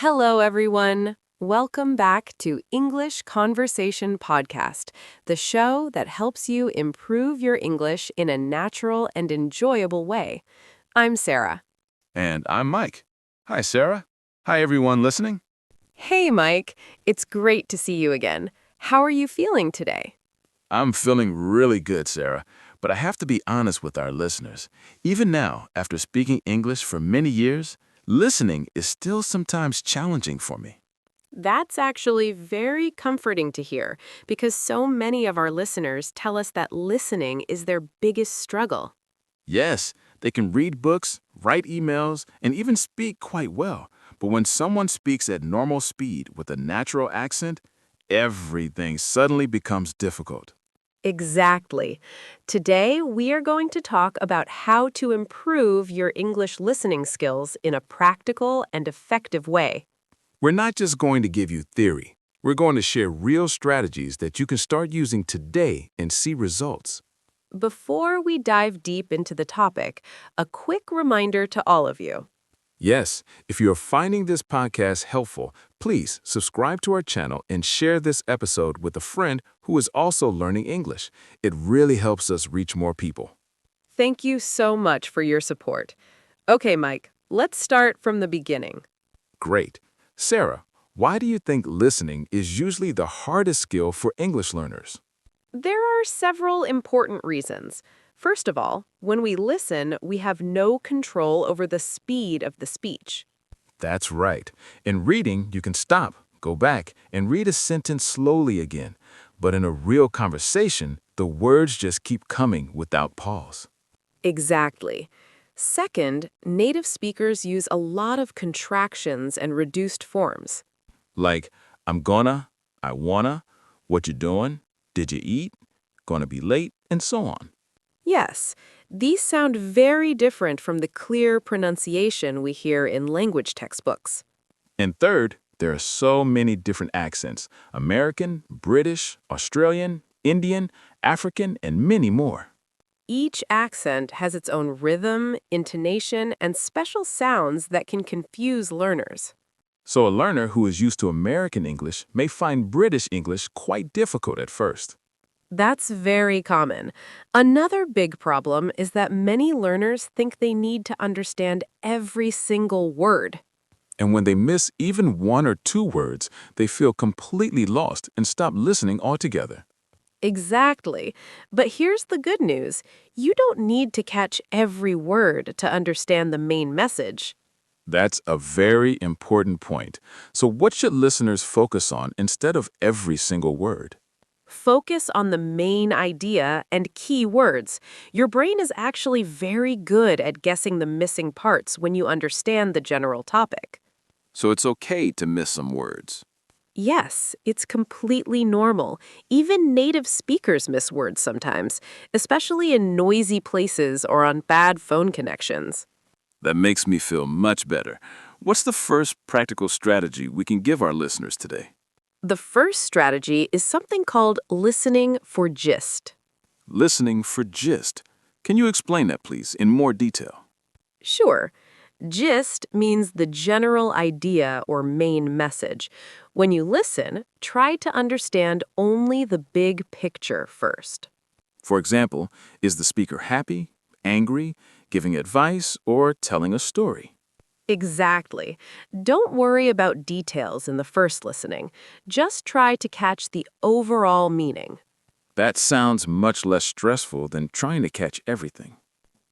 Hello, everyone. Welcome back to English Conversation Podcast, the show that helps you improve your English in a natural and enjoyable way. I'm Sarah. And I'm Mike. Hi, Sarah. Hi, everyone listening. Hey, Mike. It's great to see you again. How are you feeling today? I'm feeling really good, Sarah, but I have to be honest with our listeners. Even now, after speaking English for many years, listening is still sometimes challenging for me. That's actually very comforting to hear because so many of our listeners tell us that listening is their biggest struggle. Yes, they can read books, write emails, and even speak quite well. But when someone speaks at normal speed with a natural accent, everything suddenly becomes difficult. Exactly. Today, we are going to talk about how to improve your English listening skills in a practical and effective way. We're not just going to give you theory. We're going to share real strategies that you can start using today and see results. Before we dive deep into the topic, a quick reminder to all of you. Yes, if you're finding this podcast helpful, please subscribe to our channel and share this episode with a friend who is also learning English. It really helps us reach more people. Thank you so much for your support. Okay, Mike, let's start from the beginning. Great. Sarah, why do you think listening is usually the hardest skill for English learners? There are several important reasons. First of all, when we listen, we have no control over the speed of the speech. That's right. In reading, you can stop, go back, and read a sentence slowly again. But in a real conversation, the words just keep coming without pause. Exactly. Second, native speakers use a lot of contractions and reduced forms. Like, I'm gonna, I wanna, what you doing, did you eat, gonna be late, and so on. Yes, these sound very different from the clear pronunciation we hear in language textbooks. And third, there are so many different accents: American, British, Australian, Indian, African, and many more. Each accent has its own rhythm, intonation, and special sounds that can confuse learners. So a learner who is used to American English may find British English quite difficult at first. That's very common. Another big problem is that many learners think they need to understand every single word. And when they miss even one or two words, they feel completely lost and stop listening altogether. Exactly. But here's the good news. You don't need to catch every word to understand the main message. That's a very important point. So what should listeners focus on instead of every single word? Focus on the main idea and key words. Your brain is actually very good at guessing the missing parts when you understand the general topic. So it's okay to miss some words. Yes, it's completely normal. Even native speakers miss words sometimes, especially in noisy places or on bad phone connections. That makes me feel much better. What's the first practical strategy we can give our listeners today? The first strategy is something called listening for gist. Listening for gist. Can you explain that, please, in more detail? Sure. Gist means the general idea or main message. When you listen, try to understand only the big picture first. For example, is the speaker happy, angry, giving advice, or telling a story? Exactly. Don't worry about details in the first listening. Just try to catch the overall meaning. That sounds much less stressful than trying to catch everything.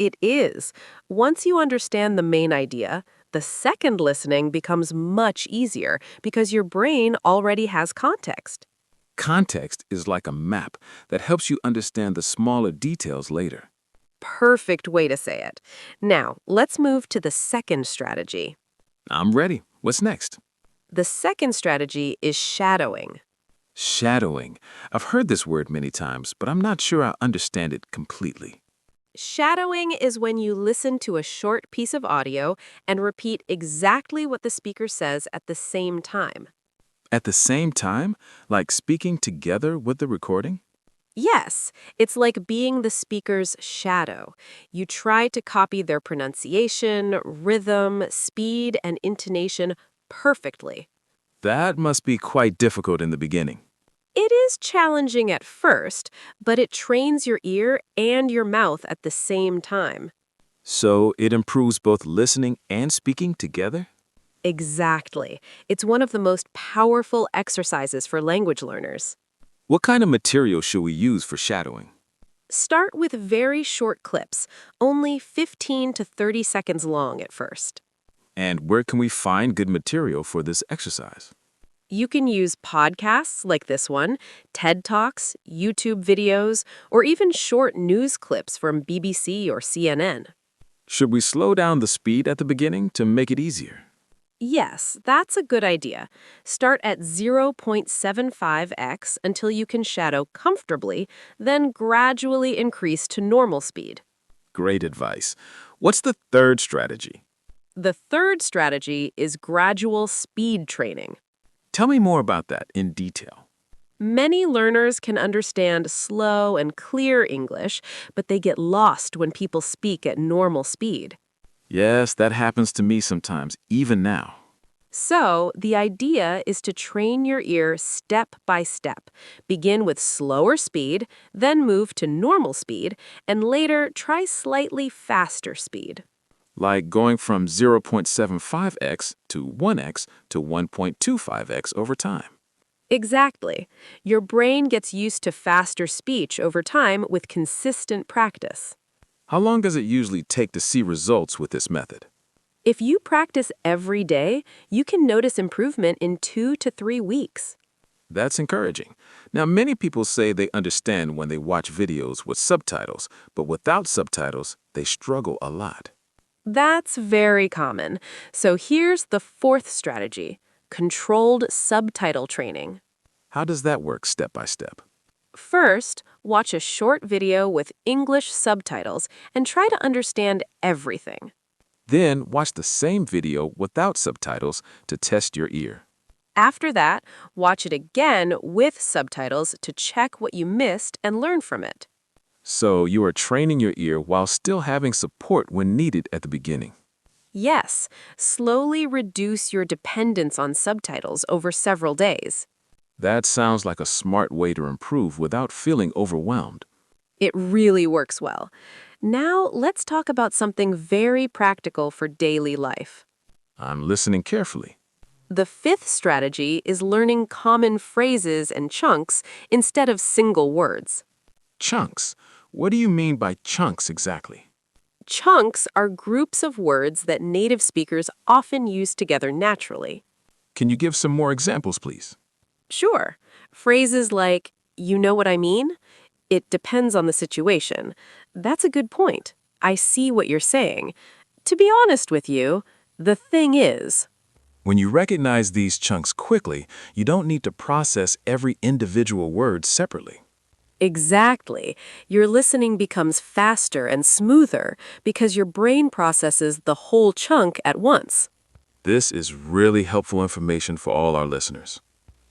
It is. Once you understand the main idea, the second listening becomes much easier because your brain already has context. Context is like a map that helps you understand the smaller details later. Perfect way to say it. Now, let's move to the second strategy. I'm ready. What's next? The second strategy is shadowing. Shadowing. I've heard this word many times, but I'm not sure I understand it completely. Shadowing is when you listen to a short piece of audio and repeat exactly what the speaker says at the same time. At the same time, like speaking together with the recording? Yes, it's like being the speaker's shadow. You try to copy their pronunciation, rhythm, speed, and intonation perfectly. That must be quite difficult in the beginning. It is challenging at first, but it trains your ear and your mouth at the same time. So it improves both listening and speaking together? Exactly. It's one of the most powerful exercises for language learners. What kind of material should we use for shadowing? Start with very short clips, only 15 to 30 seconds long at first. And where can we find good material for this exercise? You can use podcasts like this one, TED Talks, YouTube videos, or even short news clips from BBC or CNN. Should we slow down the speed at the beginning to make it easier? Yes, that's a good idea. Start at 0.75x until you can shadow comfortably, then gradually increase to normal speed. Great advice. What's the third strategy? The third strategy is gradual speed training. Tell me more about that in detail. Many learners can understand slow and clear English, but they get lost when people speak at normal speed. Yes, that happens to me sometimes, even now. So, the idea is to train your ear step by step. Begin with slower speed, then move to normal speed, and later try slightly faster speed. Like going from 0.75x to 1x to 1.25x over time. Exactly. Your brain gets used to faster speech over time with consistent practice. How long does it usually take to see results with this method? If you practice every day, you can notice improvement in 2 to 3 weeks. That's encouraging. Now, many people say they understand when they watch videos with subtitles, but without subtitles, they struggle a lot. That's very common. So here's the fourth strategy, controlled subtitle training. How does that work step by step? First, watch a short video with English subtitles and try to understand everything. Then watch the same video without subtitles to test your ear. After that, watch it again with subtitles to check what you missed and learn from it. So you are training your ear while still having support when needed at the beginning. Yes, slowly reduce your dependence on subtitles over several days. That sounds like a smart way to improve without feeling overwhelmed. It really works well. Now, let's talk about something very practical for daily life. I'm listening carefully. The fifth strategy is learning common phrases and chunks instead of single words. Chunks. What do you mean by chunks exactly? Chunks are groups of words that native speakers often use together naturally. Can you give some more examples, please? Sure, phrases like, you know what I mean? It depends on the situation. That's a good point. I see what you're saying. To be honest with you, the thing is. When you recognize these chunks quickly, you don't need to process every individual word separately. Exactly. Your listening becomes faster and smoother because your brain processes the whole chunk at once. This is really helpful information for all our listeners.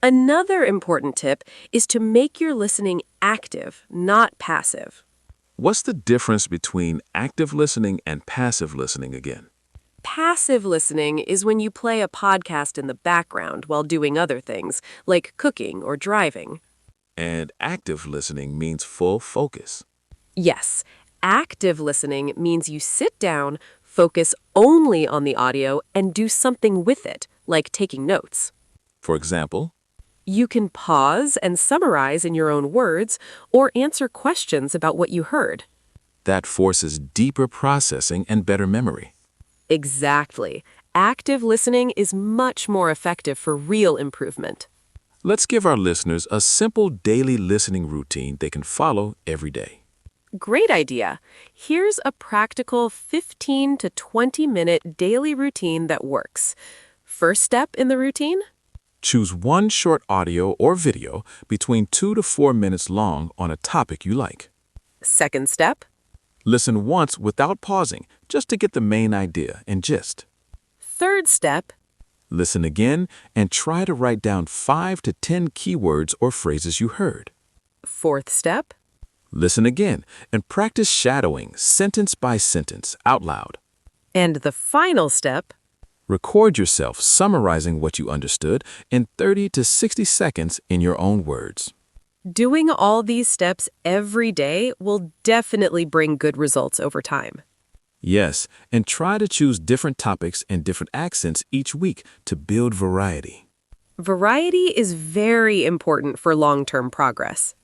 Another important tip is to make your listening active, not passive. What's the difference between active listening and passive listening again? Passive listening is when you play a podcast in the background while doing other things, like cooking or driving. And active listening means full focus. Yes, active listening means you sit down, focus only on the audio, and do something with it, like taking notes. For example, You can pause and summarize in your own words or answer questions about what you heard. that forces deeper processing and better memory. Exactly. Active listening is much more effective for real improvement. Let's give our listeners a simple daily listening routine they can follow every day. Great idea. Here's a practical 15 to 20-minute daily routine that works. First step in the routine? Choose one short audio or video between 2 to 4 minutes long on a topic you like. Second step? Listen once without pausing, just to get the main idea and gist. Third step? Listen again and try to write down 5 to 10 keywords or phrases you heard. Fourth step? Listen again and practice shadowing sentence by sentence out loud. And the final step? Record yourself summarizing what you understood in 30 to 60 seconds in your own words. Doing all these steps every day will definitely bring good results over time. Yes, and try to choose different topics and different accents each week to build variety. Variety is very important for long-term progress.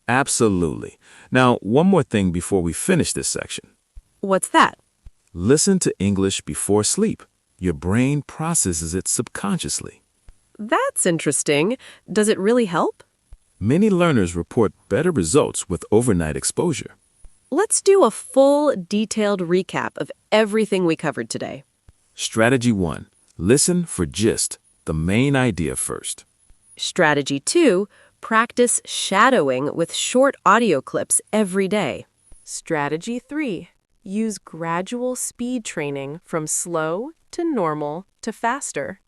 Absolutely. Now, one more thing before we finish this section. What's that? Listen to English before sleep. Your brain processes it subconsciously. That's interesting. Does it really help? Many learners report better results with overnight exposure. Let's do a full, detailed recap of everything we covered today. Strategy 1. Listen for gist, the main idea first. Strategy 2. Practice shadowing with short audio clips every day. Strategy 3. Use gradual speed training from slow to normal to faster.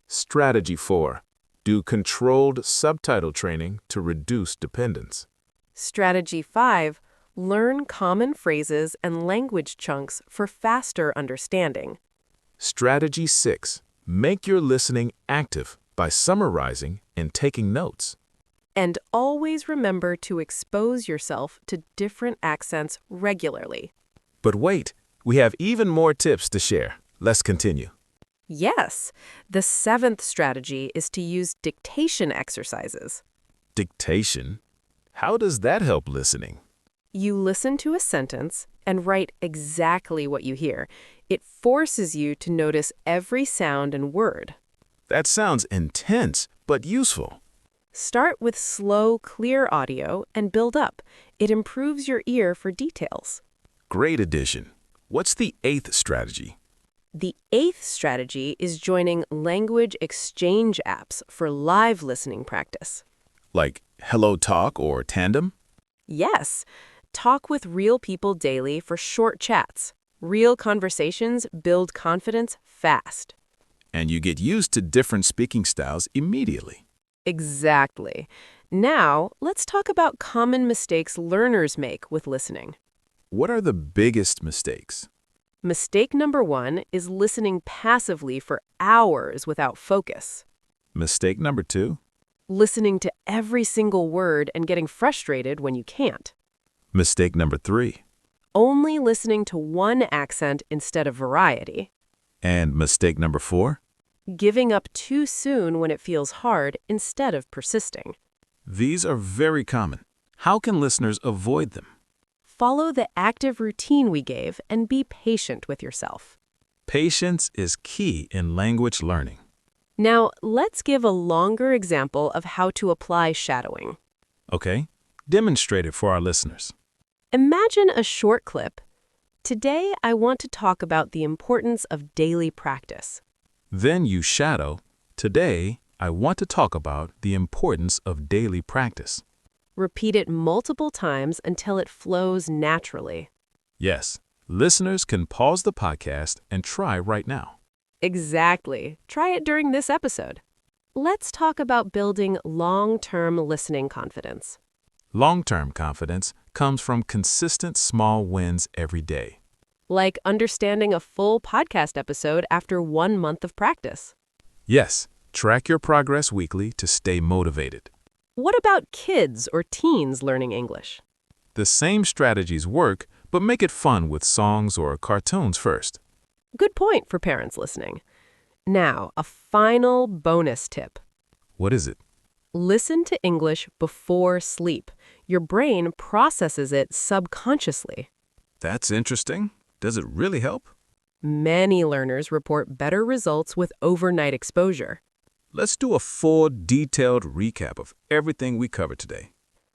Strategy 4. Do controlled subtitle training to reduce dependence. Strategy 5. Learn common phrases and language chunks for faster understanding. Strategy 6. Make your listening active by summarizing and taking notes. And always remember to expose yourself to different accents regularly. But wait, we have even more tips to share. Let's continue. Yes, the 7th strategy is to use dictation exercises. Dictation? How does that help listening? You listen to a sentence and write exactly what you hear. It forces you to notice every sound and word. That sounds intense, but useful. Start with slow, clear audio and build up. It improves your ear for details. Great addition. What's the 8th strategy? The 8th strategy is joining language exchange apps for live listening practice. Like Hello Talk or Tandem? Yes, talk with real people daily for short chats. Real conversations build confidence fast. And you get used to different speaking styles immediately. Exactly. Now, let's talk about common mistakes learners make with listening. What are the biggest mistakes? Mistake number 1 is listening passively for hours without focus. Mistake number 2? Listening to every single word and getting frustrated when you can't. Mistake number 3? Only listening to one accent instead of variety. And mistake number 4? Giving up too soon when it feels hard instead of persisting. These are very common. How can listeners avoid them? Follow the active routine we gave and be patient with yourself. Patience is key in language learning. Now, let's give a longer example of how to apply shadowing. Okay, demonstrate it for our listeners. Imagine a short clip. Today, I want to talk about the importance of daily practice. Then you shadow, today, I want to talk about the importance of daily practice. Repeat it multiple times until it flows naturally. Yes, listeners can pause the podcast and try right now. Exactly. Try it during this episode. Let's talk about building long-term listening confidence. Long-term confidence comes from consistent small wins every day. Like understanding a full podcast episode after 1 month of practice. Yes, track your progress weekly to stay motivated. What about kids or teens learning English? The same strategies work, but make it fun with songs or cartoons first. Good point for parents listening. Now, a final bonus tip. What is it? Listen to English before sleep. Your brain processes it subconsciously. That's interesting. Does it really help? Many learners report better results with overnight exposure. Let's do a full, detailed recap of everything we covered today.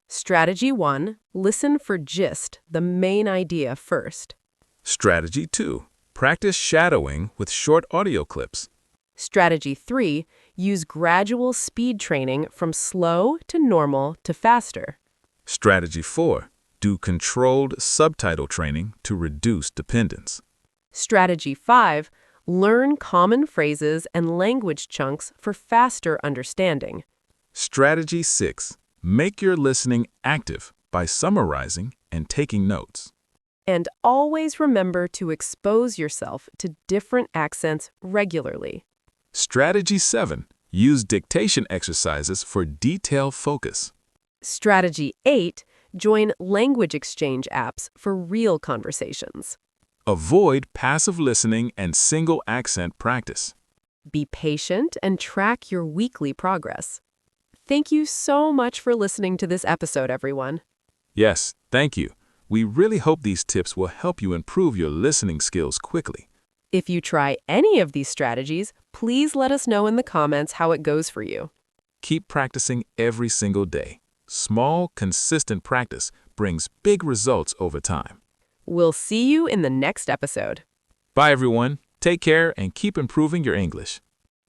Strategy 1. Listen for gist, the main idea first. Strategy 2. Practice shadowing with short audio clips. Strategy 3. Use gradual speed training from slow to normal to faster. Strategy 4. Do controlled subtitle training to reduce dependence. Strategy 5. Learn common phrases and language chunks for faster understanding. Strategy 6. Make your listening active by summarizing and taking notes. And always remember to expose yourself to different accents regularly. Strategy 7. Use dictation exercises for detailed focus. Strategy 8. Join language exchange apps for real conversations. Avoid passive listening and single accent practice. Be patient and track your weekly progress. Thank you so much for listening to this episode, everyone. Yes, thank you. We really hope these tips will help you improve your listening skills quickly. If you try any of these strategies, please let us know in the comments how it goes for you. Keep practicing every single day. Small, consistent practice brings big results over time. We'll see you in the next episode. Bye, everyone. Take care and keep improving your English.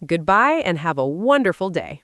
Goodbye and have a wonderful day.